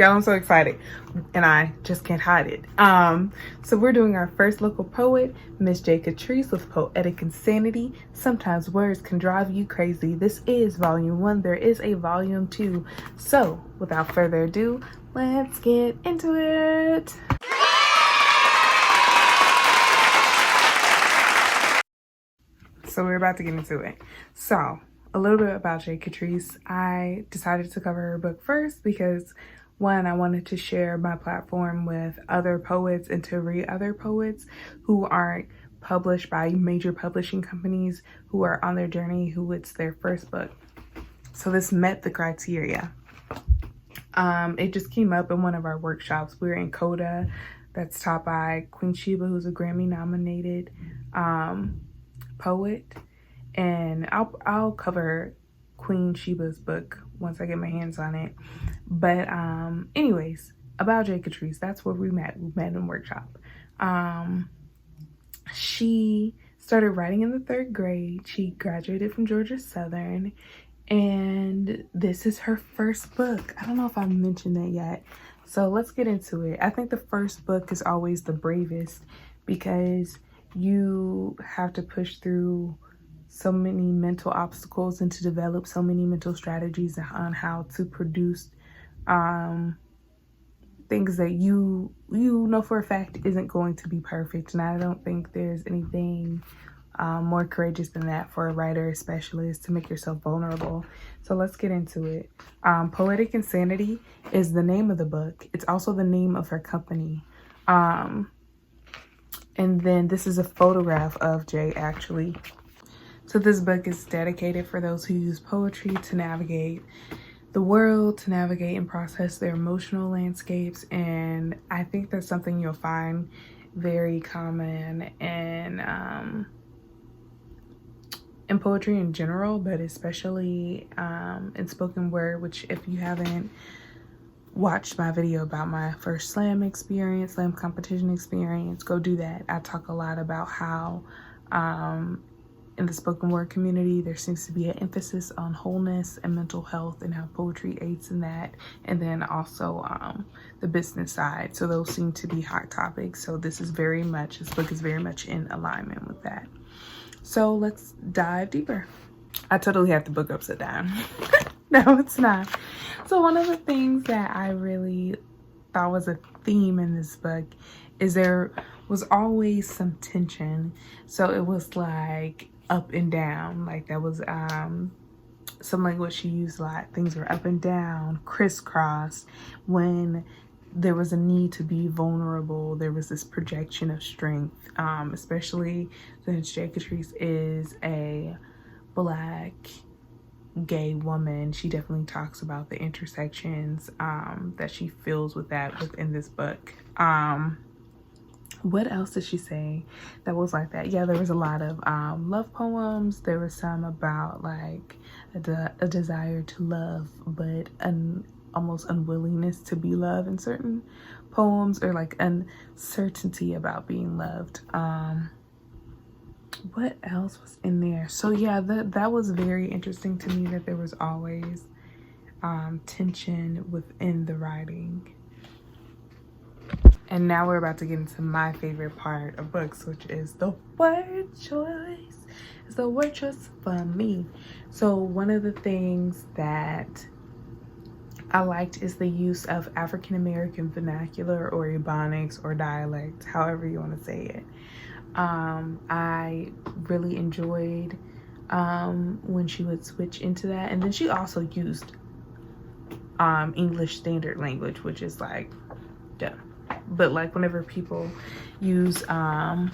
Y'all, I'm so excited and I just can't hide it. So we're doing our first local poet, Miss J Katrice with Poetic Insanity. Sometimes words can drive you crazy. This is volume 1. There is a volume 2. So without further ado, let's get into it. So we're about to get into it. So a little bit about J Katrice. I decided to cover her book first because one, I wanted to share my platform with other poets and to read other poets who aren't published by major publishing companies, who are on their journey, who it's their first book. So this met the criteria. It just came up in one of our workshops. We were in Coda, that's taught by Queen Sheba, who's a Grammy nominated poet. And I'll cover Queen Sheba's book once I get my hands on it. But anyways, about J Katrice, that's where we met. We met in workshop. She started writing in the 3rd grade. She graduated from Georgia Southern, and this is her first book. I don't know if I mentioned that yet. So let's get into it. I think the first book is always the bravest because you have to push through so many mental obstacles and to develop so many mental strategies on how to produce things that you know for a fact isn't going to be perfect. And I don't think there's anything more courageous than that for a writer, especially, is to make yourself vulnerable. So let's get into it. Poetic Insanity is the name of the book. It's also the name of her company. And then this is a photograph of Jay, actually. So this book is dedicated for those who use poetry to navigate the world, to navigate and process their emotional landscapes. And I think that's something you'll find very common in poetry in general, but especially in spoken word, which if you haven't watched my video about my first slam competition experience, go do that. I talk a lot about how in the spoken word community, there seems to be an emphasis on wholeness and mental health and how poetry aids in that. And then also the business side. So those seem to be hot topics. So this book is very much in alignment with that. So let's dive deeper. I totally have the book upside down. No, it's not. So one of the things that I really thought was a theme in this book is there was always some tension. So it was like up and down, like that was some language she used a lot. Things were up and down, crisscross. When there was a need to be vulnerable, there was this projection of strength, especially since J Katrice is a Black gay woman. She definitely talks about the intersections that she feels with that within this book. What else did she say that was like that? Yeah, there was a lot of love poems. There was some about like a desire to love, but an almost unwillingness to be loved in certain poems, or like uncertainty about being loved. What else was in there? So yeah, that was very interesting to me, that there was always tension within the writing. And now we're about to get into my favorite part of books, which is the word choice. It's the word choice for me. So one of the things that I liked is the use of African American vernacular or Ebonics or dialect, however you want to say it. I really enjoyed when she would switch into that. And then she also used English Standard Language, which is like, yeah. But like whenever people use African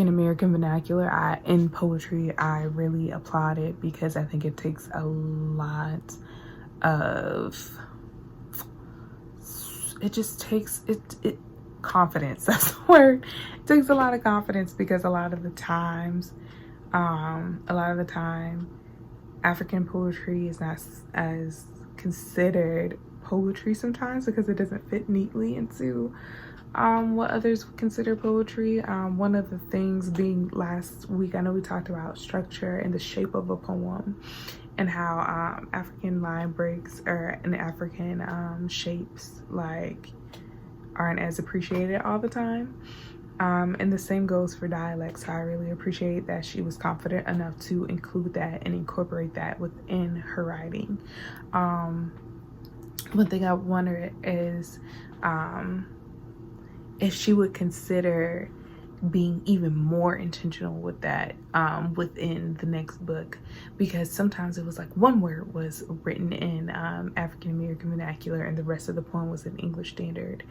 American vernacular in poetry, I really applaud it, because I think it takes a lot of, it just takes it confidence. That's the word. It takes a lot of confidence, because a lot of the time African poetry is not as considered poetry sometimes, because it doesn't fit neatly into what others would consider poetry. One of the things being last week, I know we talked about structure and the shape of a poem, and how African line breaks or in African shapes like aren't as appreciated all the time. And the same goes for dialects. So I really appreciate that she was confident enough to include that and incorporate that within her writing. One thing I wonder is if she would consider being even more intentional with that within the next book, because sometimes it was like one word was written in African American vernacular and the rest of the poem was in English Standard.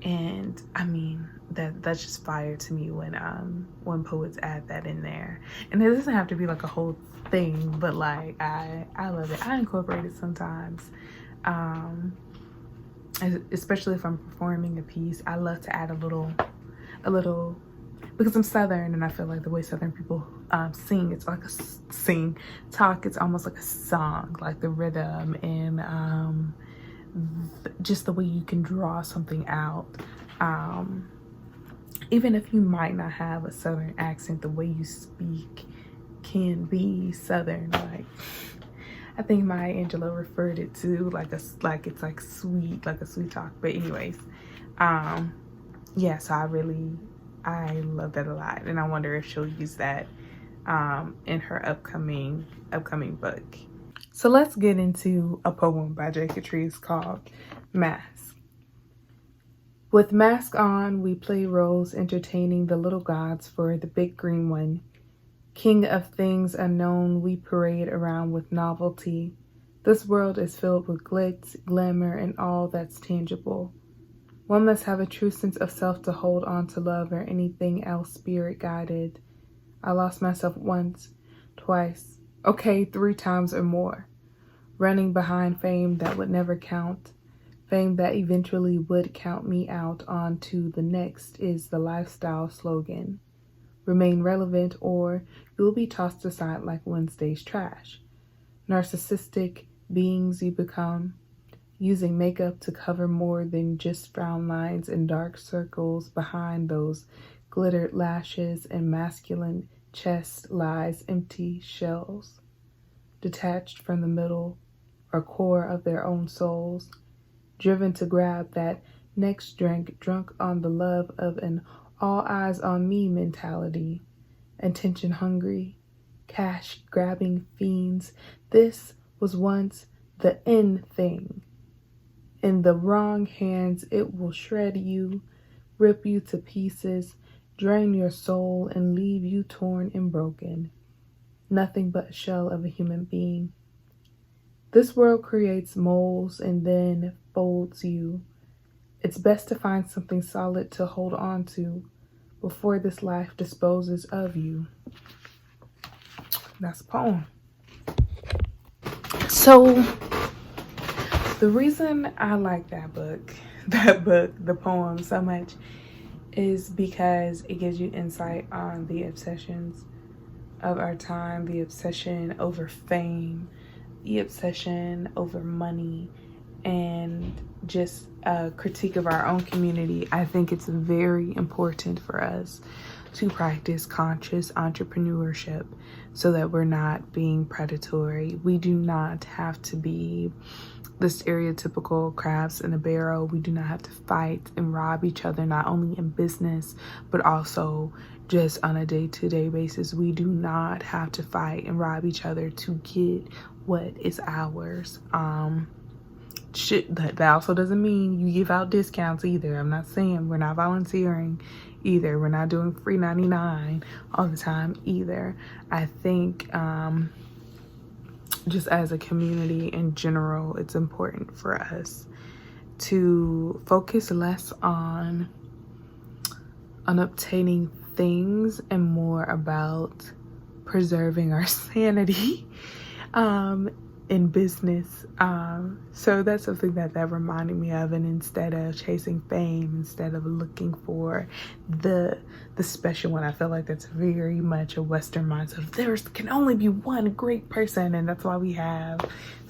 And I mean, that's just fire to me when poets add that in there. And it doesn't have to be like a whole thing, but like I love it. I incorporate it sometimes, especially if I'm performing a piece. I love to add a little, because I'm Southern and I feel like the way Southern people sing, it's like talk, it's almost like a song, like the rhythm and just the way you can draw something out. Even if you might not have a Southern accent, the way you speak can be Southern. Like, I think Maya Angelou referred it to like it's like sweet, like a sweet talk. But anyways, yeah, so I love that a lot, and I wonder if she'll use that in her upcoming book. So let's get into a poem by J Katrice called Mask. With mask on, we play roles entertaining the little gods for the big green one. King of things unknown, we parade around with novelty. This world is filled with glitz, glamour, and all that's tangible. One must have a true sense of self to hold on to love or anything else spirit guided. I lost myself once, twice, okay, 3 times or more. Running behind fame that would never count. Fame that eventually would count me out. On to the next is the lifestyle slogan. Remain relevant or you'll be tossed aside like Wednesday's trash. Narcissistic beings you become. Using makeup to cover more than just frown lines and dark circles behind those glittered lashes, and masculine chest lies empty shells. Detached from the middle or core of their own souls, driven to grab that next drink, drunk on the love of an all eyes on me mentality, attention hungry, cash grabbing fiends. This was once the in thing. In the wrong hands, it will shred you, rip you to pieces, drain your soul, and leave you torn and broken. Nothing but a shell of a human being. This world creates moles and then folds you. It's best to find something solid to hold on to before this life disposes of you. That's a poem. So the reason I like that book, the poem so much is because it gives you insight on the obsessions of our time, the obsession over fame, the obsession over money, and just a critique of our own community. I think it's very important for us to practice conscious entrepreneurship so that we're not being predatory. We do not have to be the stereotypical crabs in a barrel. We do not have to fight and rob each other, not only in business, but also just on a day-to-day basis. We do not have to fight and rob each other to get what is ours. That also doesn't mean you give out discounts either. I'm not saying we're not volunteering either. We're not doing free 99 all the time either. I think just as a community in general, it's important for us to focus less on obtaining things and more about preserving our sanity in business. So that's something that reminded me of. And instead of chasing fame, instead of looking for the special one, I feel like that's very much a Western mindset. There can only be one great person, and that's why we have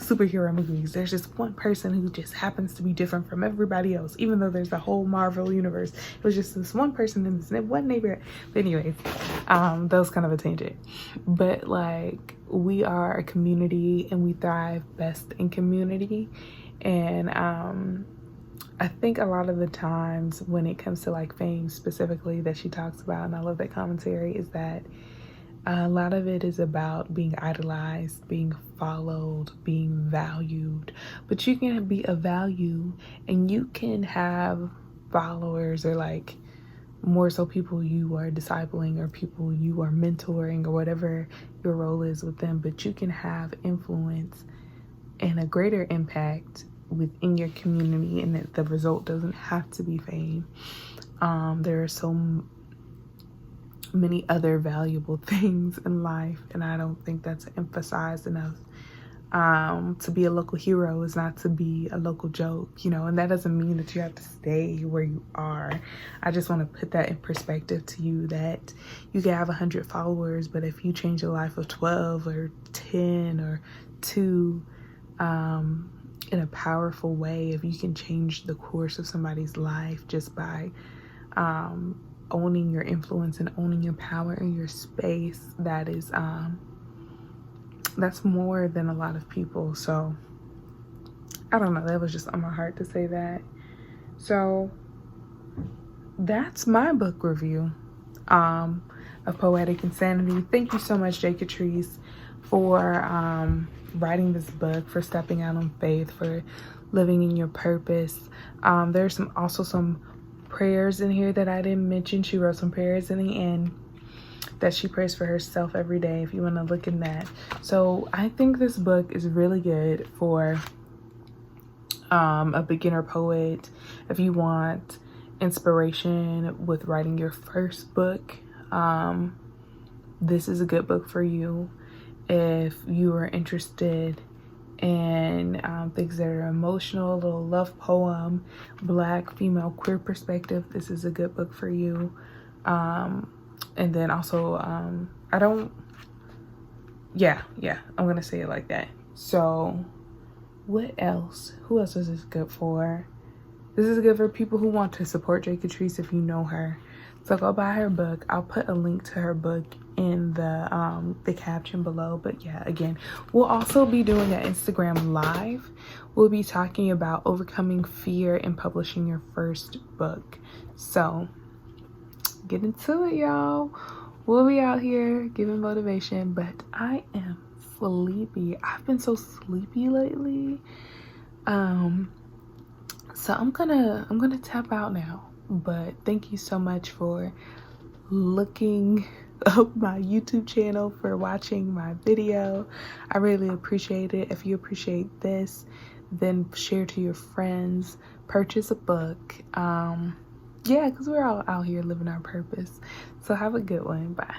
superhero movies. There's just one person who just happens to be different from everybody else, even though there's the whole Marvel universe. It was just this one person in this one neighborhood. But anyways, that was kind of a tangent. But like, we are a community and we thrive best in community. And I think a lot of the times when it comes to like fame specifically that she talks about, and I love that commentary, is that a lot of it is about being idolized, being followed, being valued. But you can be of value and you can have followers, or like more so people you are discipling or people you are mentoring or whatever your role is with them. But you can have influence and a greater impact within your community, and that the result doesn't have to be fame. There are so many other valuable things in life, and I don't think that's emphasized enough. To be a local hero is not to be a local joke, you know, and that doesn't mean that you have to stay where you are. I just want to put that in perspective to you, that you can have 100 followers, but if you change the life of 12 or 10 or 2 in a powerful way, if you can change the course of somebody's life just by owning your influence and owning your power in your space, that is that's more than a lot of people. So I don't know, that was just on my heart to say that. So that's my book review of Poetic Insanity. Thank you so much, J Katrice, for writing this book, for stepping out on faith, for living in your purpose. There's also some prayers in here that I didn't mention. She wrote some prayers in the end that she prays for herself every day, if you want to look in that. So I think this book is really good for a beginner poet. If you want inspiration with writing your first book, this is a good book for you. If you are interested in things that are emotional, a little love poem, Black female queer perspective, this is a good book for you. And then also I'm gonna say it like that. So what else? Who else is this good for? This is good for people who want to support J Katrice if you know her. So go buy her book. I'll put a link to her book in the caption below. But yeah, again, we'll also be doing an Instagram live. We'll be talking about overcoming fear in publishing your first book. So get into it, y'all. We'll be out here giving motivation, but I am sleepy. I've been so sleepy lately. So I'm gonna tap out now. But thank you so much for looking up my YouTube channel, for watching my video. I really appreciate it. If you appreciate this, then share to your friends, purchase a book. Yeah, because we're all out here living our purpose. So have a good one. Bye.